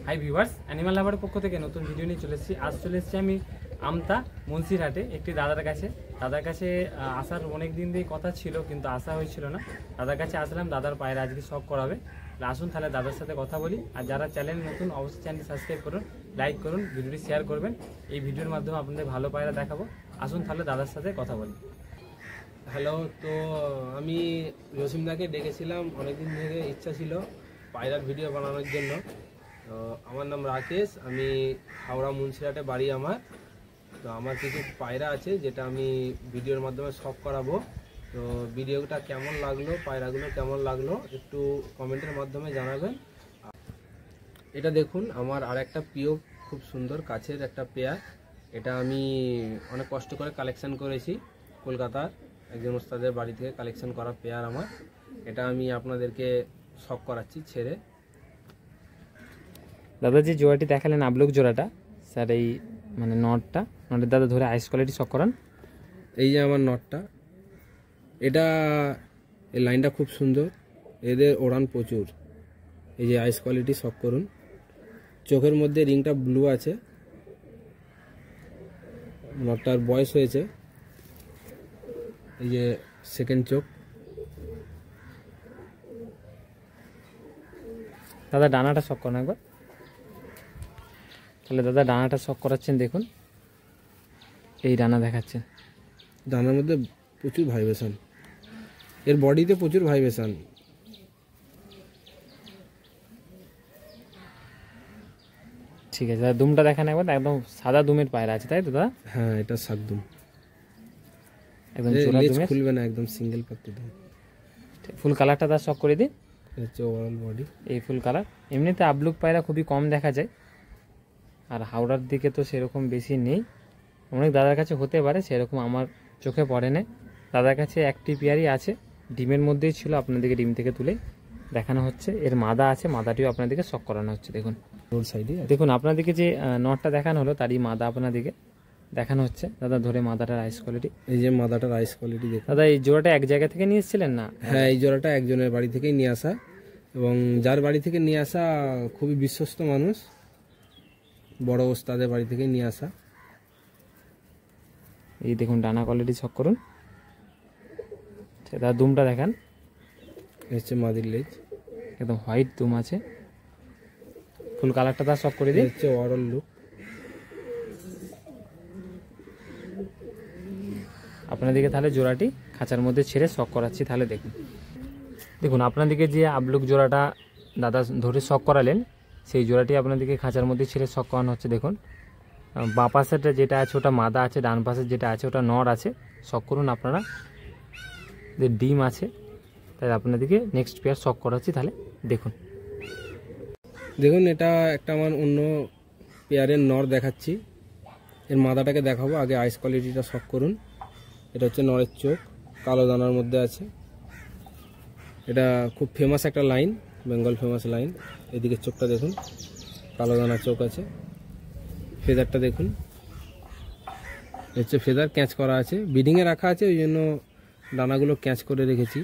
Hi viewers, animal লাভারের পক্ষ থেকে নতুন ভিডিও নিয়ে চলে এসেছি। আজ চলে এসেছি আমি আমতা মুন্সিরহাটে একটি দাদার কাছে আসার অনেক দিন দিয়ে কথা ছিল, কিন্তু আসা হয়েছিল না। দাদার কাছে আসলাম, দাদার পায়ের আজকে শখ করাবে। আসুন তাহলে দাদার সাথে কথা বলি। আর যারা চ্যানেল নতুন অবশ্যই চ্যানেল সাবস্ক্রাইব করুন, লাইক করুন, ভিডিওটি শেয়ার করবেন। এই ভিডিওর মাধ্যমে আপনাদের ভালো পায়রা দেখাবো। আসুন তাহলে দাদার সাথে কথা বলি। হ্যালো, তো আমি রসিমদাকে ডেকেছিলাম, অনেকদিন থেকে ইচ্ছা ছিল পায়রার ভিডিও বানানোর জন্য। তো আমার নাম রাকেশ, আমি হাওড়া মুন্সিরহাটে বাড়ি আমার। তো আমার কিছু পায়রা আছে যেটা আমি ভিডিওর মাধ্যমে শখ করাবো। তো ভিডিওটা কেমন লাগলো, পায়রাগুলো কেমন লাগলো একটু কমেন্টের মাধ্যমে জানাবেন। এটা দেখুন, আমার আর একটা প্রিয় খুব সুন্দর কাছের একটা পেয়ার। এটা আমি অনেক কষ্ট করে কালেকশন করেছি, কলকাতার একজন ওস্তাদের বাড়ি থেকে কালেকশন করা পেয়ার আমার। এটা আমি আপনাদেরকে শখ করাচ্ছি ছেড়ে। দাদা যে জোড়াটি দেখালেন আবলুক জোড়াটা, স্যার এই মানে নটটা দাদা ধরে আইস কোয়ালিটি শখ করান। এই যে আমার নটটা, এটা এই লাইনটা খুব সুন্দর, এদের ওড়ান প্রচুর। এই যে আইস কোয়ালিটি শখ করুন। চোখের মধ্যে রিংটা ব্লু আছে। নটটার বয়স হয়েছে, এই যে সেকেন্ড চোখ। দাদা ডানাটা শখ করেন একবার। তাহলে দাদা ডানাটা শখ করাচ্ছেন, দেখুন এই ডানা দেখাচ্ছেন। ডানার মধ্যে প্রচুর ভাইব্রেশন, এর বডিতে প্রচুর ভাইব্রেশন। ঠিক আছে দাদা, দুমটা দেখান একবার। একদম সাদা দুমের পায়রা আছে, তাই তো দাদা? হ্যাঁ, এটা সাত দুম, একদম জোড়া দুমে, খুলবে না, একদম সিঙ্গেল পাত্তি দুম। ফুল কালারটা দাদা শখ করে দিন। হচ্ছে ওভারঅল বডি এই ফুল কালার। এমনিতে আবলুক পায়রা খুবই কম দেখা যায়, আর হাওড়ার দিকে তো সেরকম বেশি নেই। অনেক দাদার কাছে হতে পারে, সেরকম আমার চোখে পড়ে না। দাদার কাছে একটি পেয়ারই আছে, ডিমের মধ্যেই ছিল, আপনাদেরকে ডিম থেকে তুলে দেখানো হচ্ছে। এর মাদা আছে, মাদাটিও আপনাদেরকে শখ করানো হচ্ছে। দেখুন রোড সাইডে দেখুন, আপনাদেরকে যে নটটা দেখানো হলো তারই মাদা আপনাদেরকে দেখানো হচ্ছে। দাদা ধরে মাদাটার আইস কোয়ালিটি, এই যে মাদাটার আইস কোয়ালিটি দেখুন। দাদা এই জোড়াটা এক জায়গা থেকে নিয়ে এসেছিলেন না? হ্যাঁ, এই জোড়াটা একজনের বাড়ি থেকেই নিয়ে আসা, এবং যার বাড়ি থেকে নিয়ে আসা খুবই বিশ্বস্ত মানুষ, বড় ওস্তাদের বাড়ি থেকে নিয়ে আসা। এই দেখুন ডানা কোয়ালিটি শখ করুন। দাদা দুমটা দেখান। হচ্ছে মাদির লেজ, একদম হোয়াইট দুম আছে। ফুল কালারটা তার শখ করে দিই। হচ্ছে ওভারঅল লুক। আপনাদেরকে তাহলে জোড়াটি খাঁচার মধ্যে ছেড়ে শখ করাচ্ছি, তাহলে দেখুন। দেখুন আপনাদেরকে যে আবলুক জোড়াটা দাদা ধরে শখ করালেন, সেই জোড়াটি আপনাদেরকে খাঁচার মধ্যে ছেড়ে শখ করানো হচ্ছে। দেখুন বাঁ পাশেরটা যেটা আছে ওটা মাদা আছে, ডান পাশের যেটা আছে ওটা নর আছে। শখ করুন আপনারা, যে ডিম আছে। তাই আপনাদেরকে নেক্সট পেয়ার শখ করাচ্ছি, তাহলে দেখুন। দেখুন, এটা একটা আমার অন্য পেয়ারের নর দেখাচ্ছি। এর মাদাটাকে দেখাবো, আগে আইস কোয়ালিটিটা শখ করুন। এটা হচ্ছে নরের চোখ, কালো দানার মধ্যে আছে। এটা খুব ফেমাস একটা লাইন, বেঙ্গল ফেমাস লাইন। এদিকে চোখটা দেখুন, কালো দানার চোখ আছে। ফেদারটা দেখুন, হচ্ছে ফেদার ক্যাচ করা আছে, ব্রিডিংয়ে রাখা আছে, ওই জন্য দানাগুলো ক্যাচ করে রেখেছি।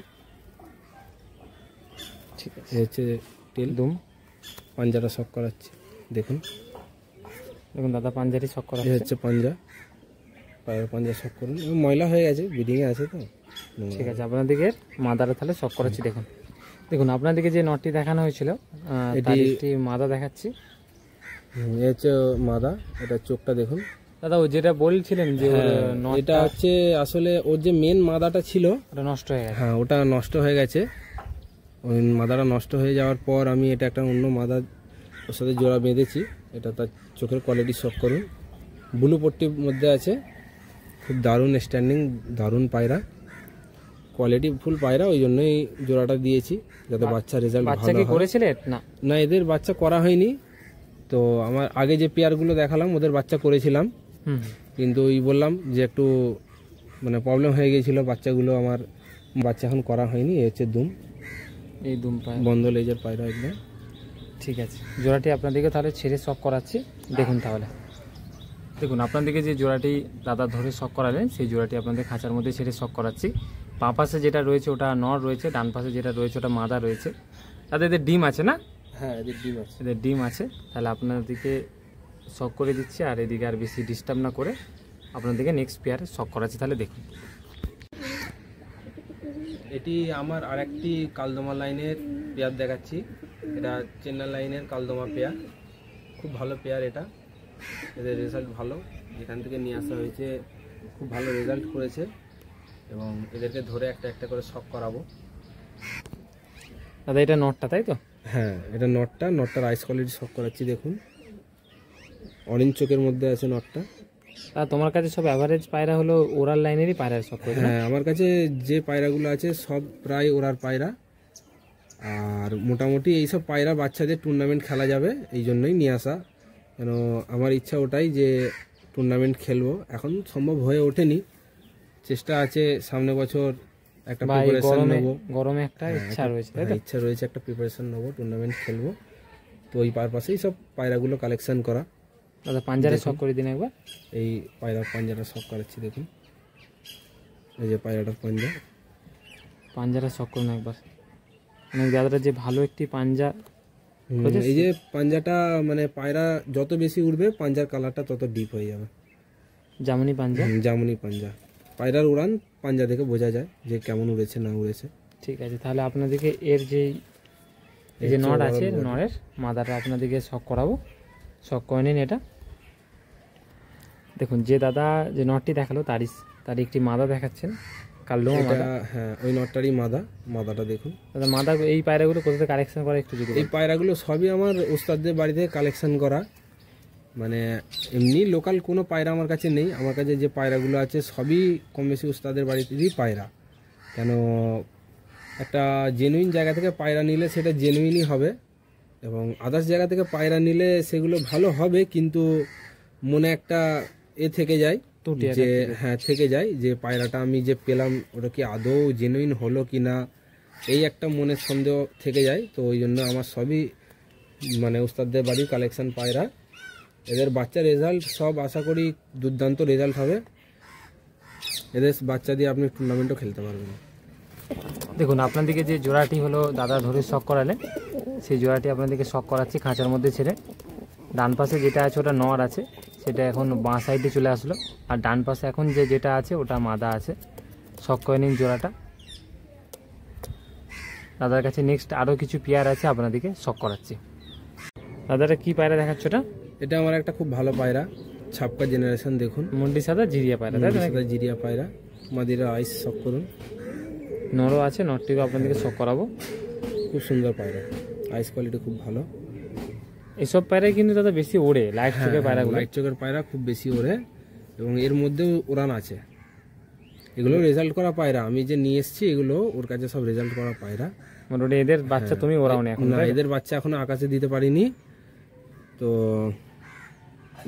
ঠিক আছে, হচ্ছে টেল দুম, পাঞ্জাটা শখ করাচ্ছি। দেখুন দেখুন দাদা পাঞ্জাটি শখ করা হচ্ছে পাঞ্জা, পায়ের পাঞ্জা শখ করুন। ময়লা হয়ে গেছে, ব্রিডিংয়ে আছে তো। ঠিক আছে, আপনাদেরকে মাদাটা তাহলে শখ করাচ্ছি। দেখুন দেখুন আপনাদেরকে যে নটটি দেখানো হয়েছিল, এটি মাদা দেখাচ্ছি। হচ্ছে মাদা, এটা চোখটা দেখুন। দাদা ও যেটা বলছিলেন যে এটা হচ্ছে আসলে ওর যে মেন মাদাটা ছিল ওটা নষ্ট হয়ে গেছে। হ্যাঁ, ওটা নষ্ট হয়ে গেছে। ওই মাদাটা নষ্ট হয়ে যাওয়ার পর আমি এটা একটা অন্য মাদা ওর সাথে জোড়া বেঁধেছি। এটা তার চোখের কোয়ালিটি শখ করুন। ব্লু পট্টির মধ্যে আছে, খুব দারুণ স্ট্যান্ডিং, দারুণ পায়রা, কোয়ালিটি ফুল পায়রা। ওই জন্যই জোড়াটা দিয়েছি, যাতে বাচ্চা রেজাল্ট ভালো হয়। করেছিলেন না? না, এদের বাচ্চা করা হয়নি। তো আমার আগে যে পেয়ারগুলো দেখালাম ওদের বাচ্চা করেছিলাম, কিন্তু ওই বললাম যে একটু মানে প্রবলেম হয়ে গিয়েছিল বাচ্চাগুলো, আমার বাচ্চা এখন করা হয়নি। এই হচ্ছে দুম, এই দুম পায়রা, বন্ধ লেজের পায়রা একদম। ঠিক আছে, জোড়াটি আপনাদেরকে তাহলে ছেড়ে শখ করাচ্ছি। দেখুন তাহলে দেখুন আপনাদেরকে যে জোড়াটি দাদা ধরে শখ করালেন, সেই জোড়াটি আপনাদের খাঁচার মধ্যে ছেড়ে শখ করাচ্ছি। বাঁ পাশে যেটা রয়েছে ওটা নর রয়েছে, ডান পাশে যেটা রয়েছে ওটা মাদা রয়েছে। তাদের ডিম আছে না? হ্যাঁ এদের ডিম আছে। এদের ডিম আছে। তাহলে আপনাদেরকে শক করে দিচ্ছি, আর এদিকে আর বেশি ডিস্টার্ব না করে আপনাদেরকে নেক্সট পেয়ারে শক করাচ্ছি। তাহলে দেখুন, এটি আমার আরেকটি কালদমা লাইনের পেয়ার দেখাচ্ছি। এটা চেন্নাই লাইনের কালদমা পেয়ার, খুব ভালো পেয়ার এটা। এদের রেজাল্ট ভালো, যেখান থেকে নিয়ে আসা হয়েছে খুব ভালো রেজাল্ট করেছে, এবং এদেরকে ধরে একটা একটা করে শক করাবো। দাদা এটা নটটা তাই তো? হ্যাঁ এটা নটটার আইস কোয়ালিটি শক করাচ্ছি। দেখুন অরেঞ্জ চোখের মধ্যে আছে নটটা। আর তোমার কাছে সব অ্যাভারেজ পায়রা হলো ওরাল লাইনেরই পায়রা শক করে? হ্যাঁ আমার কাছে যে পায়রাগুলো আছে সব প্রায় ওরার পায়রা, আর মোটামুটি এইসব পায়রা বাচ্চাদের টুর্নামেন্ট খেলা যাবে, এই জন্যই নিয়ে আসা। কেন আমার ইচ্ছা ওটাই যে টুর্নামেন্ট খেলবো। এখন সম্ভব হয়ে ওঠেনি, চেষ্টা আছে সামনে বছর একটা প্রিপারেশন নেব। গরমে একটা ইচ্ছা রয়েছে, ইচ্ছা রয়েছে একটা প্রিপারেশন নেবো, টুর্নামেন্ট খেলবো। তো ওই পারপাসেই সব পায়রাগুলো কালেকশন করা। দাদা পাঞ্জারে শক করে দিন একবার। এই পায়রার পাঞ্জাটা শক করাচ্ছি। দেখুন এই যে পায়রাটার পাঞ্জারা শক করুন একবার। মানে দাদাটা যে ভালো একটি পাঞ্জা, এই যে পাঞ্জাটা মানে পায়রা যত বেশি উড়বে পাঞ্জার কালারটা তত ডিপ হয়ে যাবে। জামনি পাঞ্জা? জামনি পাঞ্জা। পায়রার উড়ান পাঞ্জা দেখে বোঝা যায় যে কেমন উড়েছে না উড়েছে। ঠিক আছে, তাহলে আপনাদেরকে এর যে এই যে নট আছে, নরের মাদাটা আপনাদেরকে শক করাবো। শক করে নিন এটা। দেখুন যে দাদা যে নটটি দেখালো তার একটি মাদা দেখাচ্ছেন, কালদমা মাদা। হ্যাঁ ওই নটটারই মাদাটা দেখুন। দাদা মাদা এই পায়রাগুলো কোথা থেকে কালেকশন করা একটু যদি? এই পায়রাগুলো সবই আমার ওস্তাদদের বাড়িতে কালেকশন করা, মানে এমনি লোকাল কোনো পায়রা আমার কাছে নেই। আমার কাছে যে পায়রাগুলো আছে সবই কম বেশি ওস্তাদের বাড়িতেই পায়রা। কেন একটা জেনুইন জায়গা থেকে পায়রা নিলে সেটা জেনুইনই হবে, এবং আদার্স জায়গা থেকে পায়রা নিলে সেগুলো ভালো হবে, কিন্তু মনে একটা থেকে যায় যে থেকে যায় যে পায়রাটা আমি যে পেলাম ওটা কি আদৌ জেনুইন হলো কি না, এই একটা মনের সন্দেহ থেকে যায়। তো ওই জন্য আমার সবই মানে ওস্তাদদের বাড়ির কালেকশন পায়রা। এদের বাচ্চা রেজাল্ট সব আশা করি দুর্দান্ত রেজাল্ট হবে। এদের বাচ্চা দিয়ে আপনি টুর্নামেন্টও খেলতে পারবেন। দেখুন আপনাদেরকে যে জোড়াটি হলো দাদা ধরে শক করালেন, সেই জোড়াটি আপনাদেরকে শক করাচ্ছি খাঁচার মধ্যে ছেড়ে। ডান পাশে যেটা আছে ওটা নর আছে, সেটা এখন বাঁ সাইডে চলে আসলো, আর ডান পাশে এখন যেটা আছে ওটা মাদা আছে। শক করে নিন জোড়াটা। দাদার কাছে নেক্সট আরও কিছু পেয়ার আছে, আপনাদেরকে শক করাচ্ছি। দাদাটা কি পায়রা দেখাচ্ছ? এটা আমার একটা খুব ভালো পায়রা, ছাপকা জেনারেশন। দেখুন মুন্ডি সাদা জিরিয়া পায়রা, তাই সাদা জিরিয়া পায়রা। মাদিরা আইস শক করুন। নরও আছে, নরটিও আপনাদেরকে শক করাবো। খুব সুন্দর পায়রা, আইস কোয়ালিটি খুব ভালো। এইসব পায়রাই কিন্তু দাদা বেশি ওড়ে, লাইট চোখের পায়রাগুলো। লাইট চোখের পায়রা খুব বেশি ওড়ে, এবং এর মধ্যেও উড়ান আছে। এগুলো রেজাল্ট করা পায়রা, আমি যে নিয়ে এসেছি এগুলো ওর কাছে সব রেজাল্ট করা পায়রা। মোটামুটি এদের বাচ্চা তুমি ওরাওনি এখন? না, এদের বাচ্চা এখনো আকাশে দিতে পারিনি, তো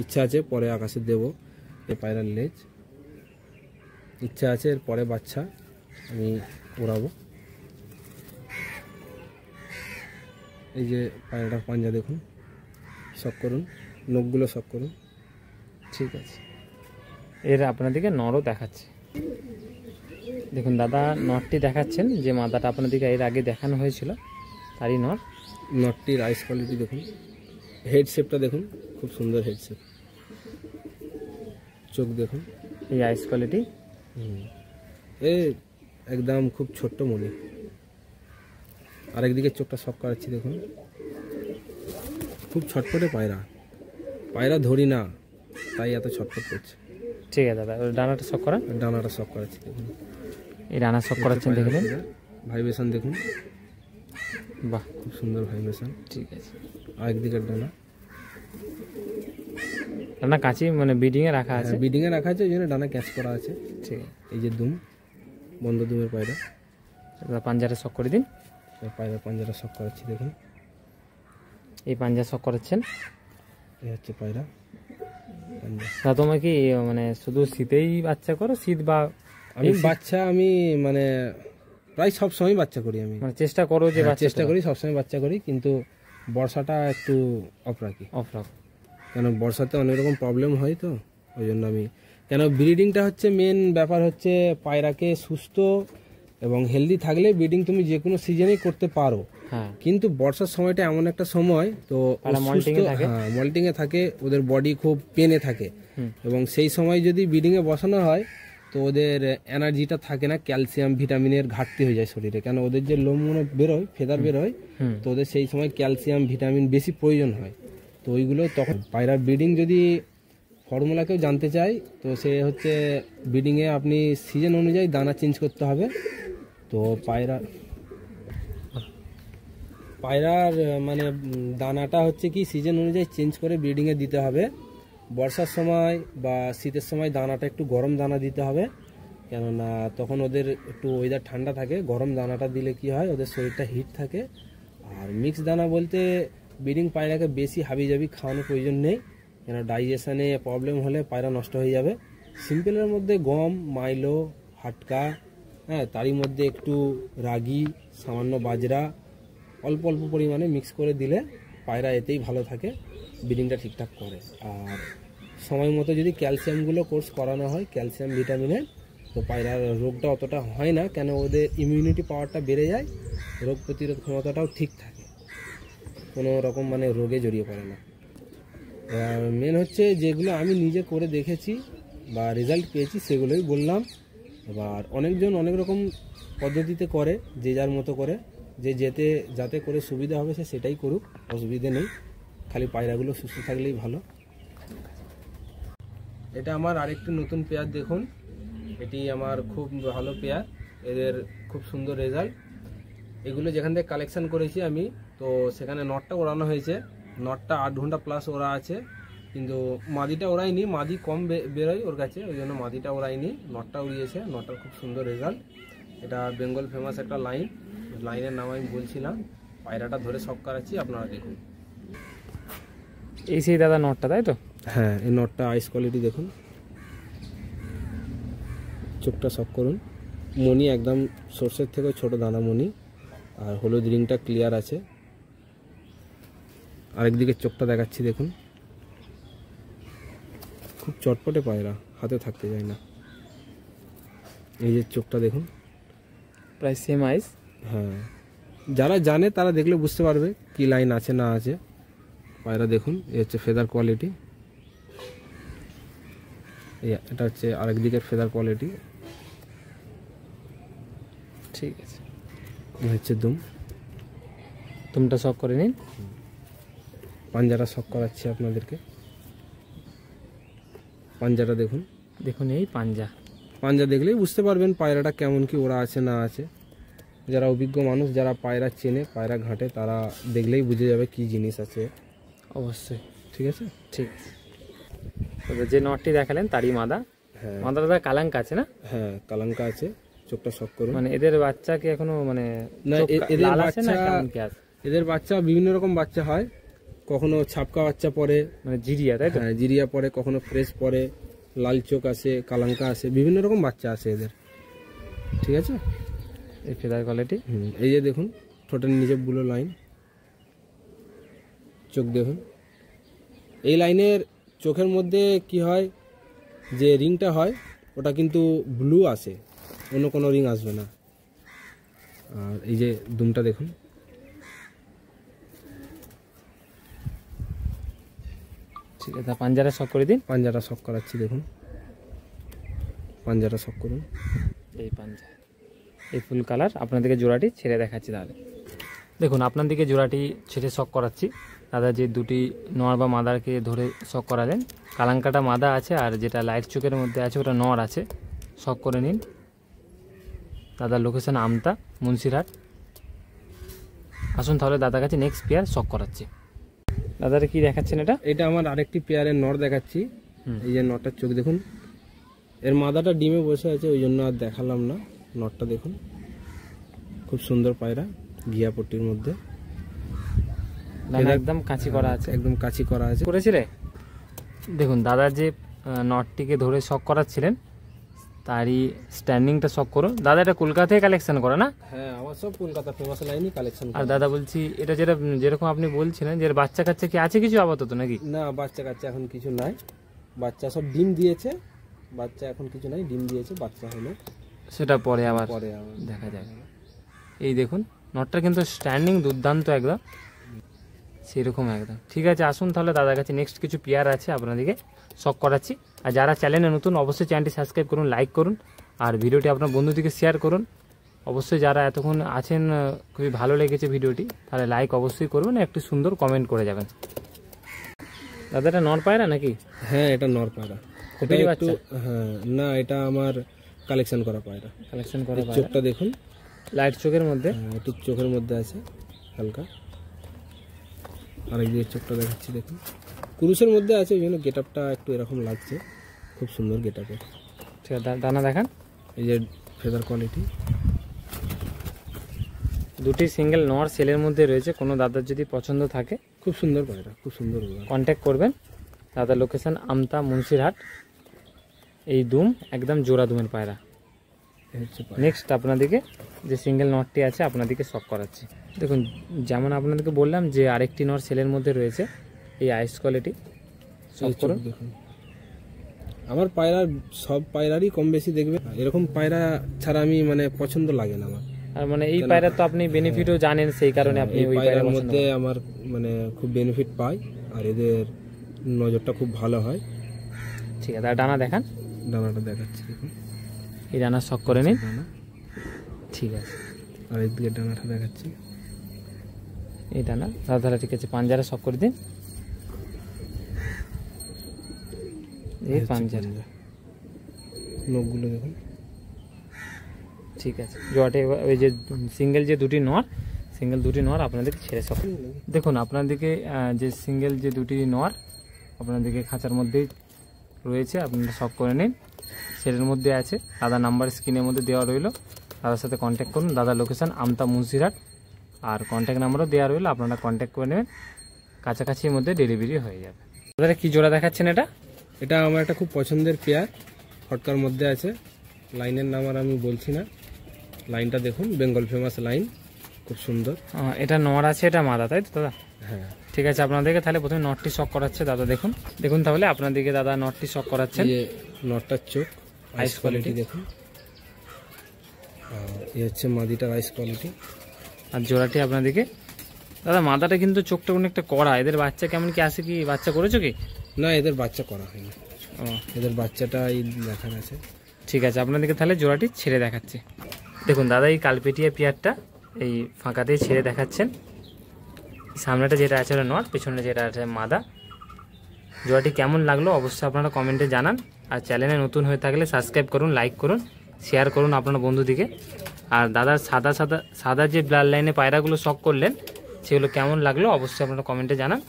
ইচ্ছা আছে পরে আকাশে দেব। এই পায়রার লেজ ইচ্ছা আছে, এর পরে বাচ্চা আমি ওড়াবো। এই যে পায়রাটার পাঞ্জা দেখুন, শক করুন, নখগুলো শক করুন। ঠিক আছে, এর আপনাদেরকে নরও দেখাচ্ছে। দেখুন দাদা নটটি দেখাচ্ছেন, যে মাদাটা আপনাদেরকে এর আগে দেখানো হয়েছিল তারই নর। নটটির আইস কোয়ালিটি দেখুন, হেড শেপটা দেখুন, খুব সুন্দর হেড শেপ। চোখ দেখুন, এই আইস কোয়ালিটি একদম খুব ছোট্ট মনি। আরেকদিকে চোখটা শক করাচ্ছি দেখুন, খুব ছটফটে পায়রা ধরি না তাই এত ছটফট করছে। ঠিক আছে দাদা, ডানাটা শক করা। ডানাটা শক করাচ্ছি দেখুন, এই ডানা শক করাচ্ছেন দেখলেন। ভাইব্রেশন দেখুন, বাহ খুব সুন্দর ভাইব্রেশন। ঠিক আছে, আরেকদিকের ডানা কাঁচি মানে বিডিংয়ে রাখা আছে? বিডিংয়ে রাখা আছে, ওই জন্য ডানা ক্যাচ করা আছে। ঠিক আছে, এই যে দুম, বন্ধ দুমের পায়রা। পাঞ্জাটা শক করে দিন। পায়রা পাঞ্জাটা শক করাচ্ছি দেখুন, এই পাঞ্জা শক করাচ্ছেন। এই হচ্ছে পায়রা পাঞ্জা। তা তোমার কি মানে শুধু শীতেই বাচ্চা করো? শীত বা আমি মানে প্রায় সব সময় বাচ্চা করি। আমি মানে চেষ্টা করো যে চেষ্টা করি সবসময় বাচ্চা করি, কিন্তু বর্ষাটা একটু অফ রাখি। কেন বর্ষাতে অনেক রকম প্রবলেম হয়, তো ওই জন্য আমি কেন ব্রিডিংটা হচ্ছে মেন ব্যাপার। হচ্ছে পায়রাকে সুস্থ এবং হেলদি থাকলে ব্রিডিং তুমি যে কোনো সিজনেই করতে পারো, হ্যাঁ কিন্তু বর্ষার সময়টা এমন একটা সময় তো পায়রা মল্টিং এ থাকে, ওদের বডি খুব পেনে থাকে, এবং সেই সময় যদি ব্রিডিং এ বসানো হয় তো ওদের এনার্জিটা থাকে না, ক্যালসিয়াম ভিটামিনের ঘাটতি হয়ে যায় শরীরে, কেন ওদের যে লোমগুলো বেরোয়, ফেদার বেরোয়, তো ওদের সেই সময় ক্যালসিয়াম ভিটামিন বেশি প্রয়োজন হয়। তো ওইগুলো তখন পায়রার ব্রিডিং যদি ফর্মুলা কেউ জানতে চায় তো সে হচ্ছে ব্রিডিংয়ে আপনি সিজন অনুযায়ী দানা চেঞ্জ করতে হবে। তো পায়রার মানে দানাটা হচ্ছে কি সিজন অনুযায়ী চেঞ্জ করে ব্রিডিংয়ে দিতে হবে। বর্ষার সময় বা শীতের সময় দানাটা একটু গরম দানা দিতে হবে, কেননা তখন ওদের একটু ওয়েদার ঠান্ডা থাকে। গরম দানাটা দিলে কি হয়, ওদের শরীরটা হিট থাকে। আর মিক্স দানা বলতে ব্রিডিং পায়রাকে বেশি হাবিজাবি খাওয়ানোর প্রয়োজন নেই, কেন ডাইজেশনে প্রবলেম হলে পায়রা নষ্ট হয়ে যাবে। সিম্পলের মধ্যে গম, মাইলো, হাটকা, হ্যাঁ, তারই মধ্যে একটু রাগি, সামান্য বাজরা অল্প অল্প পরিমাণে মিক্স করে দিলে পায়রা এতেই ভালো থাকে, ব্রিডিংটা ঠিকঠাক করে। আর সময় মতো যদি ক্যালসিয়ামগুলো কোর্স করানো হয়, ক্যালসিয়াম ভিটামিনের, তো পায়রার রোগটা অতটা হয় না, কেন ওদের ইমিউনিটি পাওয়ারটা বেড়ে যায়, রোগ প্রতিরোধ ক্ষমতাটাও ঠিক থাকে, কোনো রকম মানে রোগে জড়িয়ে পড়ে না। আর মেন হচ্ছে যেগুলো আমি নিজে করে দেখেছি বা রেজাল্ট পেয়েছি সেগুলোই বললাম। এবার অনেকজন অনেক রকম পদ্ধতিতে করে, যে যার মতো করে, যে যাতে করে সুবিধা হবে সে সেটাই করুক, অসুবিধে নেই, খালি পায়রাগুলো সুস্থ থাকলেই ভালো। এটা আমার আরেকটি নতুন পেয়ার দেখুন, এটি আমার খুব ভালো পেয়ার, এদের খুব সুন্দর রেজাল্ট। এগুলো যেখান থেকে কালেকশন করেছি আমি, তো সেখানে নটটা ওড়ানো হয়েছে, নটটা 8 ঘন্টা প্লাস ওরা আছে, কিন্তু মাদিটা ওড়াইনি, মাদি কম বেরোয় ওর কাছে, ওই জন্য মাদিটা ওড়াইনি, নটটা উড়িয়েছে। নটটার খুব সুন্দর রেজাল্ট। এটা বেঙ্গল ফেমাস একটা লাইনের নাম আমি বলছি না, পায়রাটা ধরে শক করাচ্ছি, আপনারা দেখুন। এই সেই দাদা নটটা, তাই তো? হ্যাঁ, এই নটটা আইস কোয়ালিটি দেখুন, চোখটা শক করুন, মণি একদম সর্ষের থেকে ছোট দানা মণি, আর হলুদ রিংটা ক্লিয়ার আছে। আরেকদিকে চোখটা দেখাচ্ছি দেখুন, খুব চটপটে পায়রা, হাতে থাকতে যায় না। এই যে চোখটা দেখুন, প্রায় সেম আইস। হ্যাঁ, যারা জানে তারা দেখলে বুঝতে পারবে কি লাইন আছে না আছে। পায়রা দেখুন, এই হচ্ছে ফেদার কোয়ালিটি, এটা হচ্ছে আরেক দিকের ফেদার কোয়ালিটি। ঠিক আছে, এই হচ্ছে তুমটা শক করে নিন। পাঞ্জাটা শক করাচ্ছি আপনাদেরকে, পাঞ্জাটা দেখুন, দেখুন এই পাঞ্জা দেখলেই বুঝতে পারবেন পায়রাটা কেমন কি ওরা আছে না আছে। যারা অভিজ্ঞ মানুষ, যারা পায়রা চেনে, পায়রা ঘাটে, তারা দেখলেই বুঝে যাবে কি জিনিস আছে। অবশ্যই। ঠিক আছে, ঠিক আছে। তবে যে নটটি দেখালেন তারই মাদা। হ্যাঁ, মাদাটা কালাঙ্কা আছে না? হ্যাঁ, কালাঙ্কা আছে, চোখটা শক করুন। মানে এদের বাচ্চা কি এখনো মানে না, এদের বাচ্চা বিভিন্ন রকম বাচ্চা হয়, কখনো ছাপকা বাচ্চা পরে, মানে জিরিয়া, তাই তো? হ্যাঁ, জিরিয়া পরে, কখনো ফ্রেশ পরে, লাল চোখ আসে, কালাঙ্কা আসে, বিভিন্ন রকম বাচ্চা আসে এদের। ঠিক আছে, এই ফেদার কোয়ালিটি। এই যে দেখুন ঠোঁটের নিচে ব্লু লাইন, চোখ দেখুন। এই লাইনের চোখের মধ্যে কি হয়, যে রিংটা হয় ওটা কিন্তু ব্লু আসে, অন্য কোনো রিং আসবে না। আর এই যে দুমটা দেখুন, ঠিক আছে, পাঞ্জারা শক করে দিন। পাঞ্জাটা শক করাচ্ছি দেখুন, পাঞ্জাটা শক করুন। এই পাঞ্জা, এই ফুল কালার। আপনাদেরকে জোড়াটি ছেড়ে দেখাচ্ছি তাহলে দেখুন। আপনাদেরকে জোড়াটি ছেড়ে শক করাচ্ছি। দাদা যে দুটি নর বা মাদারকে ধরে শক করালেন, কালাঙ্কাটা মাদা আছে আর যেটা লাইট চোখের মধ্যে আছে ওটা নর আছে। শক করে নিন। দাদার লোকেশন আমতা, মুন্সিরহাট। আসুন তাহলে দাদার কাছে নেক্সট পেয়ার শক করাচ্ছি। দাদারে কি দেখাচ্ছেন এটা? এটা আমার আরেকটি পেয়ারের নর দেখাচ্ছি। এই যে নরটার চোখ দেখুন, এর মাদাটা ডিমে বসে আছে, ওই জন্য আর দেখালাম না। নরটা দেখুন, খুব সুন্দর পায়রা, ঘিয়া পট্টির মধ্যে, একদম কাঁচি করা আছে, একদম কাঁচি করা আছে। করেছিলে দেখুন। দাদা যে নটটিকে ধরে শক করাচ্ছিলেন তারই স্ট্যান্ডিংটা শক করুন। দাদা এটা কলকাতায় কালেকশন করে না? হ্যাঁ, আমার সব কলকাতা ফেমাস লাইনই কালেকশন। আর দাদা বলছি এটা যেরকম আপনি বলছিলেন যে বাচ্চা কাচ্চা কি আছে কিছু আপাতত নাকি? না, বাচ্চা কাচ্চা এখন কিছু নাই, বাচ্চা সব ডিম দিয়েছে, বাচ্চা এখন কিছু নাই, ডিম দিয়েছে, বাচ্চা হলো সেটা পরে আবার দেখা যাবে। এই দেখুন নটটা কিন্তু স্ট্যান্ডিং দুর্দান্ত একদম সেরকম একদম। ঠিক আছে, আসুন তাহলে দাদার কাছে নেক্সট কিছু পেয়ার আছে আপনাদেরকে শখ করাচ্ছি। আর যারা চ্যানেলে নতুন অবশ্যই চ্যানেলটি সাবস্ক্রাইব করুন, লাইক করুন, আর ভিডিওটি আপনার বন্ধুদিকে শেয়ার করুন। অবশ্যই যারা এতক্ষণ আছেন খুবই ভালো লেগেছে ভিডিওটি, তাহলে লাইক অবশ্যই করবেন, একটু সুন্দর কমেন্ট করে যাবেন। দাদা এটা নর পায়রা নাকি? হ্যাঁ, এটা নর পায়রা। কপিলি বাচ্চা? হ্যাঁ, না এটা আমার কালেকশন করা পায়রা। কালেকশন করা পায়রা। চোখটা দেখুন, লাইট চোখের মধ্যে, একটু চোখের মধ্যে আছে হালকা। আর এই যে চোখটা দেখাচ্ছি দেখুন, কুরুশের মধ্যে আছে, ওই জন্য গেট আপটা একটু এরকম লাগছে, খুব সুন্দর গেট আপে। ঠিক আছে, ডানা দেখান। এই যে ফেদার কোয়ালিটি, দুটি সিঙ্গেল নর সেলের মধ্যে রয়েছে। কোনো দাদার যদি পছন্দ থাকে খুব সুন্দর পায়রা, খুব সুন্দর কন্ট্যাক্ট করবেন। দাদার লোকেশন আমতা মুন্সিরহাট। এই দুম একদম জোড়া দুমের পায়রা। নেক্সট আপনাদেরকে যে সিঙ্গেল নটটি আছে আপনাদেরকে শখ করাচ্ছি। দেখুন, যেমন আপনাদেরকে বললাম যে আরেকটি নর সেলের মধ্যে রয়েছে, এই আইস কোয়ালিটি। শখ করুন। দেখুন, আমার পায়রার সব পায়রারই কম বেশি দেখবে, এরকম পায়রা ছাড়া আমি মানে পছন্দ লাগে না আমার। আর মানে এই পায়রা তো আপনি বেনিফিটও জানেন, সেই কারণে আপনি ওই পায়রার মধ্যে আমার মানে খুব বেনিফিট পাই, আর এদের নজরটা খুব ভালো হয়। ঠিক আছে, আর ডানা দেখান। ডানাটা দেখাচ্ছি দেখুন, এই ডানা শখ করে নিন। ডানা ঠিক আছে, আর এদিকে ডানাটা দেখাচ্ছি, এই ডানা দাদা। ঠিক আছে, পাঞ্জারা শখ করে দিন। এই পাঞ্জারা, নখগুলো দেখুন। ঠিক আছে, জোয়াটে ওই যে সিঙ্গেল যে দুটি নর, সিঙ্গেল দুটি নর আপনাদেরকে ছেড়ে শখ। দেখুন, আপনাদেরকে যে সিঙ্গেল যে দুটি নর আপনাদেরকে খাঁচার মধ্যেই রয়েছে, আপনারা শখ করে নিন। সেটার মধ্যে আছে, দাদার নাম্বার স্ক্রিনের মধ্যে দেওয়া রইল, দাদার সাথে কন্ট্যাক্ট করুন। দাদার লোকেশান আমতা মুন্সিরহাট, আর কন্ট্যাক্ট নাম্বারও দেওয়া রইল, আপনারা কন্ট্যাক্ট করে নেবেন, কাছাকাছির মধ্যে ডেলিভারি হয়ে যাবে। দাদা কি জোড়া দেখাচ্ছেন এটা? এটা আমার একটা খুব পছন্দের পেয়ার, ফটকার মধ্যে আছে। লাইনের নাম আর আমি বলছি না, লাইনটা দেখুন, বেঙ্গল ফেমাস লাইন, খুব সুন্দর। এটা নর আছে, এটা মাদা, তাই তো দাদা? হ্যাঁ, ঠিক আছে, আপনাদেরকে তাহলে প্রথমে নটটি শখ করাচ্ছে দাদা। দেখুন দেখুন তাহলে আপনাদেরকে দাদা নটটি শখ করাচ্ছেন। এই যে নটটার চোখ আইস কোয়ালিটি দেখুন, আর এই হচ্ছে মাদিটার আইস কোয়ালিটি। আর জোড়াটি আপনাদেরকে দাদা, মাদাটা কিন্তু চোখটা অনেকটা কড়া। এদের বাচ্চা কেমন কি আসে, কি বাচ্চা করেছো কি? না, এদের বাচ্চা করা হয়নি। ও, এদের বাচ্চাটা এই দেখা গেছে। ঠিক আছে, আপনাদেরকে তাহলে জোড়াটি ছেড়ে দেখাচ্ছি। দেখুন দাদা, এই কালপেটিয়া পেয়ারটা এই ফাঁকাতেই ছেড়ে দেখাচ্ছেন। সামনেটা যেটা আছে নট, পেছনে যেটা আছে মাদা। জোড়াটি কেমন লাগলো অবশ্যই আপনারা কমেন্টে জানান। আর চ্যানেলে নতুন হয়ে থাকলে সাবস্ক্রাইব করুন, লাইক করুন, শেয়ার করুন আপনার বন্ধুদিকে। আর দাদার সাদা যে ব্লাড লাইনে পায়রাগুলো শখ করলেন, সেগুলো কেমন লাগলো অবশ্যই আপনারা কমেন্টে জানান।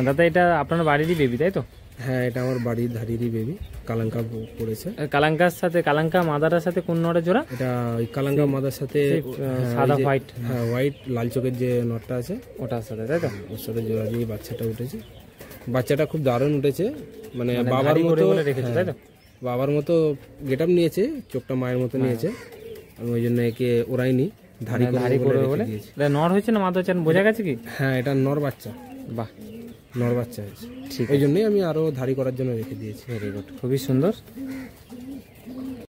দাদা এটা আপনার বাড়িরই বেবি, তাই তো? হ্যাঁ, এটা আমার বাড়ির ধারিরই বেবি, কালাঙ্কা পড়েছে। কালাঙ্কার সাথে, কালাঙ্কা মাদারার সাথে কোন নটের জোড়া? এটা ওই কালাঙ্কা মাদার সাথে সাদা হোয়াইট। হ্যাঁ, হোয়াইট লাল চোখের যে নটটা আছে ওটার সাথে, তাই তো? ওর সাথে জোড়া দিয়ে বাচ্চাটা উঠেছে। বাচ্চাটা খুব দারুণ উঠেছে, মানে বাবার মতো রেখেছে, তাই তো? বাবার মতো গেট আপ নিয়েছে, চোখটা মায়ের মতো নিয়েছে। আমি ওই জন্য একে ওরাইনি, ধারি করে বলে দিয়েছি। এটা নর হয়েছে না মাদা হয়েছে বোঝা গেছে কি? হ্যাঁ, এটা নর বাচ্চা। বাহ, নর বাচ্চা হয়েছে, ঠিক। এই জন্যই আমি আরো ধারি করার জন্য রেখে দিয়েছি। ভেরি গুড, খুবই সুন্দর।